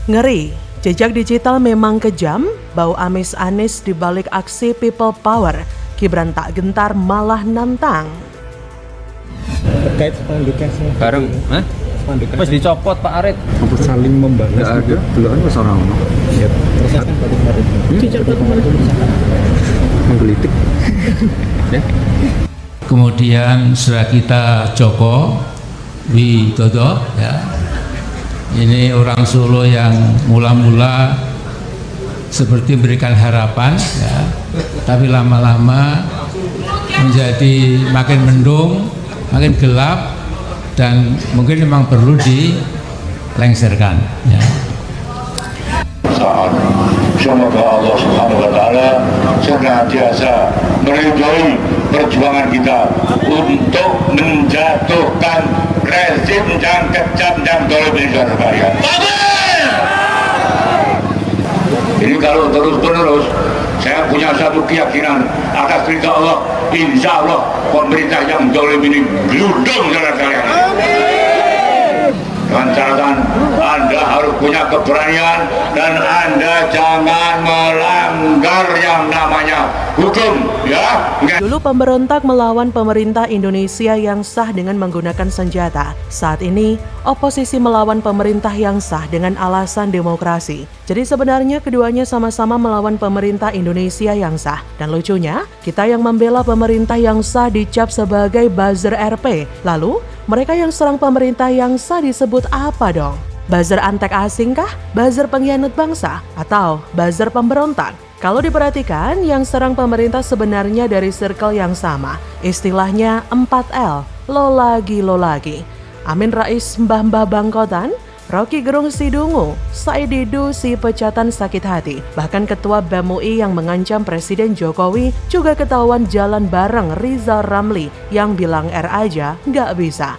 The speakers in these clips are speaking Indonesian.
Ngeri, jejak digital memang kejam, bau amis Anies di balik aksi People Power. Gibran tak gentar malah nantang. Terkait spanduknya bareng, spanduknya wis dicopot Pak Arit. untuk saling membalas Nggak ada, belum ada seorang ya, proses kan baru kemarin dicopot kemarin menggelitik. Ya. Kemudian saudara kita Joko Widodo, ya, ini orang Solo yang mula-mula seperti memberikan harapan, ya, tapi lama-lama menjadi makin mendung, makin gelap, dan mungkin memang perlu dilengserkan. Ya. Semoga Allah Subhanahu wa Ta'ala senantiasa meridhoi perjuangan kita untuk menjatuhkan rezim yang kejam dan zalim di Surabaya. Ini kalau terus-menerus, saya punya satu keyakinan atas perintah Allah, insya Allah pemerintah yang zalim ini geludung saudara sekalian. Dengan catatan Anda harus punya keberanian dan Anda jangan melanggar yang namanya hukum, ya. Dulu pemberontak melawan pemerintah Indonesia yang sah dengan menggunakan senjata. Saat ini, oposisi melawan pemerintah yang sah dengan alasan demokrasi. Jadi sebenarnya keduanya sama-sama melawan pemerintah Indonesia yang sah. Dan lucunya, kita yang membela pemerintah yang sah dicap sebagai buzzer RP. Lalu, mereka yang serang pemerintah yang sah disebut apa dong? Buzzer antek asing kah? Buzzer pengkhianat bangsa? Atau buzzer pemberontak? Kalau diperhatikan, yang serang pemerintah sebenarnya dari circle yang sama. Istilahnya 4L, lo lagi. Amin Rais Mbah-Mbah Bangkotan, Rocky Gerung Sidungu, Said Didu si pecatan sakit hati. Bahkan Ketua BEM UI yang mengancam Presiden Jokowi juga ketahuan jalan bareng Rizal Ramli yang bilang R aja nggak bisa.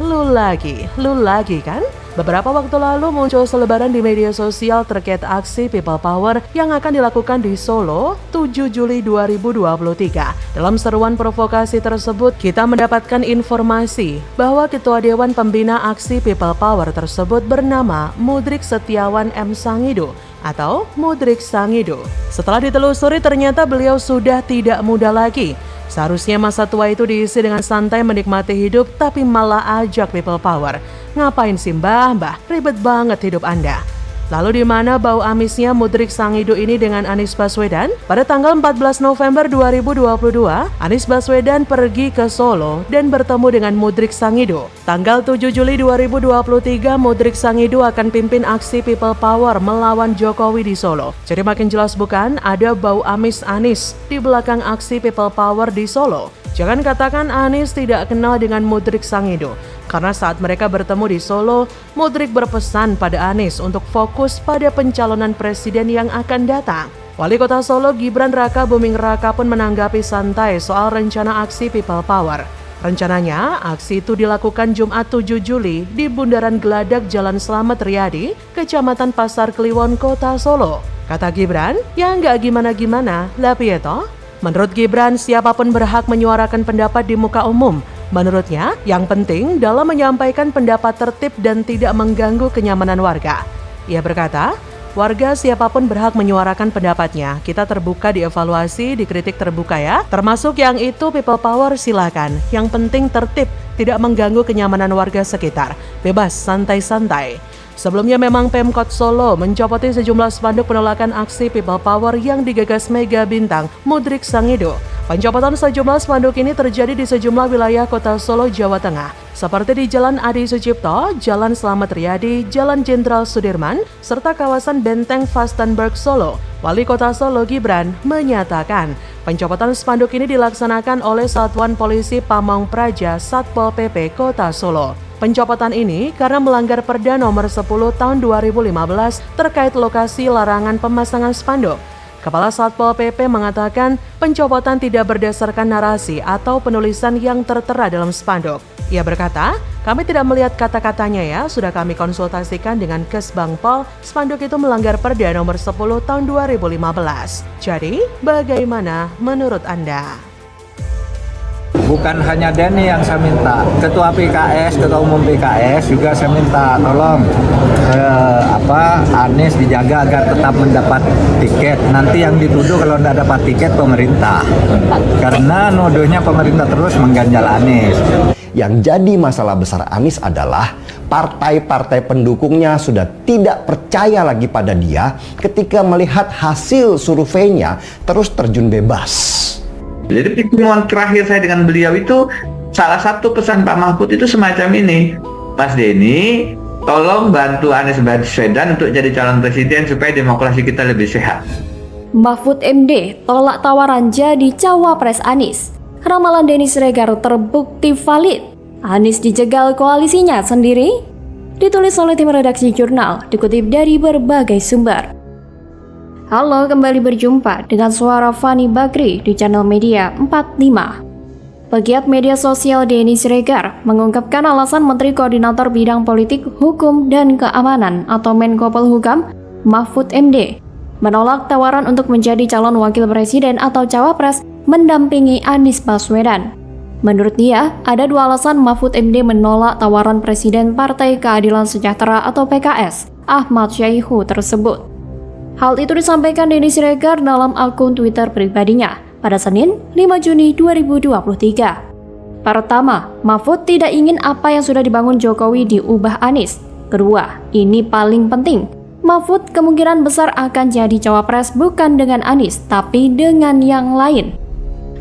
Lu lagi kan? Beberapa waktu lalu muncul selebaran di media sosial terkait aksi People Power yang akan dilakukan di Solo 7 Juli 2023. Dalam seruan provokasi tersebut, kita mendapatkan informasi bahwa Ketua Dewan Pembina Aksi People Power tersebut bernama Mudrik Setiawan M. Sangido atau Mudrik Sangido. Setelah ditelusuri ternyata beliau sudah tidak muda lagi. Seharusnya masa tua itu diisi dengan santai menikmati hidup, tapi malah ajak People Power. Ngapain sih mbah, ribet banget hidup Anda. Lalu di mana bau amisnya Mudrik Sangido ini dengan Anies Baswedan? Pada tanggal 14 November 2022, Anies Baswedan pergi ke Solo dan bertemu dengan Mudrik Sangido. Tanggal 7 Juli 2023, Mudrik Sangido akan pimpin aksi People Power melawan Jokowi di Solo. Jadi makin jelas bukan ada bau amis Anies di belakang aksi People Power di Solo. Jangan katakan Anies tidak kenal dengan Mudrik Sangido, karena saat mereka bertemu di Solo, Mudrik berpesan pada Anies untuk fokus pada pencalonan presiden yang akan datang. Wali Kota Solo Gibran Raka Buming Raka pun menanggapi santai soal rencana aksi People Power. Rencananya, aksi itu dilakukan Jumat 7 Juli di Bundaran Geladak Jalan Slamet Riyadi, Kecamatan Pasar Kliwon, Kota Solo. Kata Gibran, ya nggak gimana-gimana, lah piye toh? Menurut Gibran, siapapun berhak menyuarakan pendapat di muka umum. Menurutnya, yang penting dalam menyampaikan pendapat tertib dan tidak mengganggu kenyamanan warga. Ia berkata, warga siapapun berhak menyuarakan pendapatnya. Kita terbuka dievaluasi, dikritik terbuka ya. Termasuk yang itu People Power silakan. Yang penting tertib, tidak mengganggu kenyamanan warga sekitar. Bebas, santai-santai. Sebelumnya memang Pemkot Solo mencopoti sejumlah spanduk penolakan aksi People Power yang digagas mega bintang Mudrik Sangido. Pencopotan sejumlah spanduk ini terjadi di sejumlah wilayah Kota Solo, Jawa Tengah, seperti di Jalan Adi Sucipto, Jalan Slamet Riyadi, Jalan Jenderal Sudirman, serta kawasan Benteng Fastenberg Solo. Wali Kota Solo Gibran menyatakan, pencopotan spanduk ini dilaksanakan oleh Satuan Polisi Pamong Praja Satpol PP Kota Solo. Pencopotan ini karena melanggar Perda nomor 10 tahun 2015 terkait lokasi larangan pemasangan spanduk. Kepala Satpol PP mengatakan pencopotan tidak berdasarkan narasi atau penulisan yang tertera dalam spanduk. Ia berkata, kami tidak melihat kata-katanya ya, sudah kami konsultasikan dengan Kesbangpol, spanduk itu melanggar Perda nomor 10 tahun 2015. Jadi, bagaimana menurut Anda? bukan hanya Denny yang saya minta, Ketua PKS, Ketua Umum PKS juga saya minta tolong Anies dijaga agar tetap mendapat tiket. Nanti yang dituduh kalau tidak dapat tiket pemerintah, karena nuduhnya pemerintah terus mengganjal Anies. Yang jadi masalah besar Anies adalah partai-partai pendukungnya sudah tidak percaya lagi pada dia ketika melihat hasil surveinya terus terjun bebas. Jadi pertemuan terakhir saya dengan beliau itu, salah satu pesan Pak Mahfud itu semacam ini, Mas Denny, tolong bantu Anies Baswedan untuk jadi calon presiden supaya demokrasi kita lebih sehat. Mahfud MD tolak tawaran jadi cawapres Anies. Ramalan Denny Siregar terbukti valid. Anies dijegal koalisinya sendiri. Ditulis oleh tim redaksi jurnal, dikutip dari berbagai sumber. Halo, kembali berjumpa dengan suara Fani Bakri di channel media 45. Pegiat media sosial Denny Siregar mengungkapkan alasan Menteri Koordinator Bidang Politik, Hukum, dan Keamanan atau Menko Polhukam, Mahfud MD, menolak tawaran untuk menjadi calon wakil presiden atau cawapres mendampingi Anies Baswedan. Menurut dia, ada dua alasan Mahfud MD menolak tawaran Presiden Partai Keadilan Sejahtera atau PKS, Ahmad Syaihu tersebut. Hal itu disampaikan Denny Siregar dalam akun Twitter pribadinya pada Senin 5 Juni 2023. Pertama, Mahfud tidak ingin apa yang sudah dibangun Jokowi diubah Anies. Kedua, ini paling penting, Mahfud kemungkinan besar akan jadi cawapres bukan dengan Anies, tapi dengan yang lain.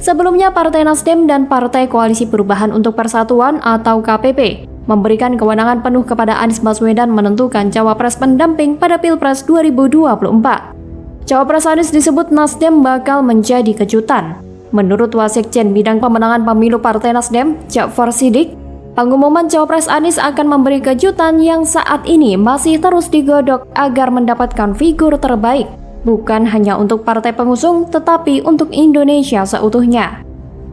Sebelumnya, Partai Nasdem dan Partai Koalisi Perubahan untuk Persatuan atau KPP memberikan kewenangan penuh kepada Anies Baswedan menentukan cawapres pendamping pada Pilpres 2024. Cawapres Anies disebut Nasdem bakal menjadi kejutan. Menurut Wasekjen Bidang Pemenangan Pemilu Partai Nasdem, Ja'far Siddiq, pengumuman cawapres Anies akan memberi kejutan yang saat ini masih terus digodok agar mendapatkan figur terbaik, bukan hanya untuk partai pengusung, tetapi untuk Indonesia seutuhnya.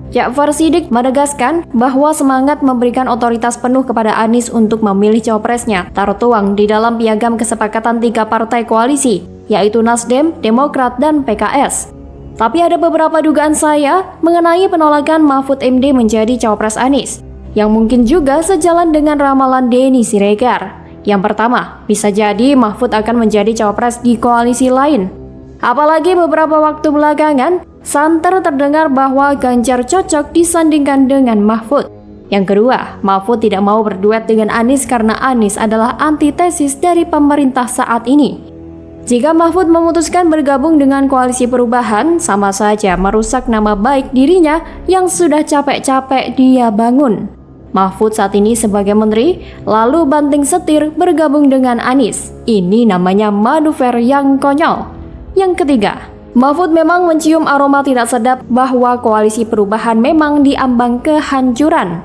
Ja'far Siddiq menegaskan bahwa semangat memberikan otoritas penuh kepada Anies untuk memilih cawapresnya tertuang di dalam piagam kesepakatan 3 partai koalisi, yaitu Nasdem, Demokrat, dan PKS. Tapi ada beberapa dugaan saya mengenai penolakan Mahfud MD menjadi cawapres Anies, yang mungkin juga sejalan dengan ramalan Denny Siregar. Yang pertama, bisa jadi Mahfud akan menjadi cawapres di koalisi lain. Apalagi beberapa waktu belakangan, santer terdengar bahwa Ganjar cocok disandingkan dengan Mahfud. Yang kedua, Mahfud tidak mau berduet dengan Anies karena Anies adalah antitesis dari pemerintah saat ini. Jika Mahfud memutuskan bergabung dengan Koalisi Perubahan, sama saja merusak nama baik dirinya yang sudah capek-capek dia bangun. Mahfud saat ini sebagai menteri, lalu banting setir bergabung dengan Anies. Ini namanya manuver yang konyol. Yang ketiga, Mahfud memang mencium aroma tidak sedap bahwa Koalisi Perubahan memang diambang kehancuran.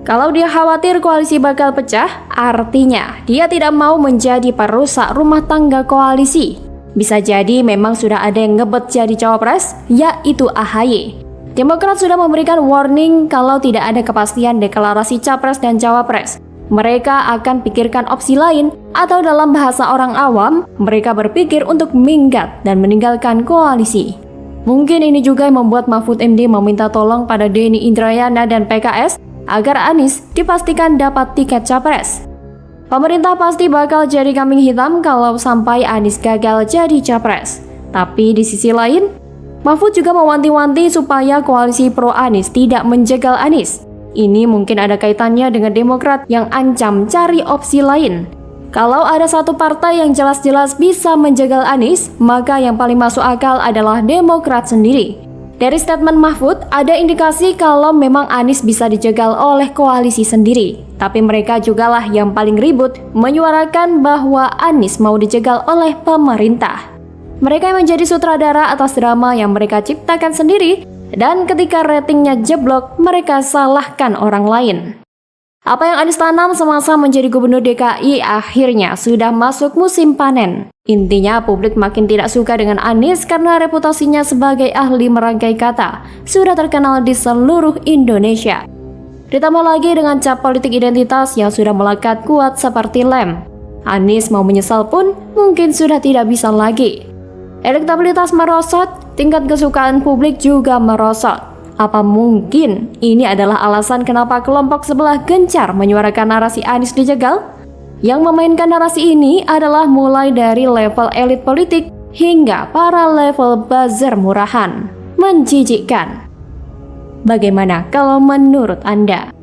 Kalau dia khawatir koalisi bakal pecah, artinya dia tidak mau menjadi perusak rumah tangga koalisi. Bisa jadi memang sudah ada yang ngebet jadi cawapres, yaitu AHY. Demokrat sudah memberikan warning kalau tidak ada kepastian deklarasi capres dan cawapres. Mereka akan pikirkan opsi lain, atau dalam bahasa orang awam, mereka berpikir untuk minggat dan meninggalkan koalisi. Mungkin ini juga yang membuat Mahfud MD meminta tolong pada Denny Indrayana dan PKS agar Anies dipastikan dapat tiket capres. Pemerintah pasti bakal jadi kambing hitam kalau sampai Anies gagal jadi capres. Tapi di sisi lain, Mahfud juga mewanti-wanti supaya koalisi pro Anies tidak menjegal Anies. Ini mungkin ada kaitannya dengan Demokrat yang ancam cari opsi lain. Kalau ada satu partai yang jelas-jelas bisa menjegal Anies, maka yang paling masuk akal adalah Demokrat sendiri. Dari statement Mahfud, ada indikasi kalau memang Anies bisa dijegal oleh koalisi sendiri. Tapi mereka jugalah yang paling ribut menyuarakan bahwa Anies mau dijegal oleh pemerintah. Mereka yang menjadi sutradara atas drama yang mereka ciptakan sendiri, dan ketika ratingnya jeblok, mereka salahkan orang lain. Apa yang Anies tanam semasa menjadi gubernur DKI akhirnya sudah masuk musim panen. Intinya publik makin tidak suka dengan Anies karena reputasinya sebagai ahli merangkai kata sudah terkenal di seluruh Indonesia. Ditambah lagi dengan cap politik identitas yang sudah melekat kuat seperti lem. Anies mau menyesal pun mungkin sudah tidak bisa lagi. Elektabilitas merosot, tingkat kesukaan publik juga merosot. Apa mungkin ini adalah alasan kenapa kelompok sebelah gencar menyuarakan narasi Anies dijegal? Yang memainkan narasi ini adalah mulai dari level elit politik hingga para level buzzer murahan. Menjijikkan. Bagaimana kalau menurut Anda?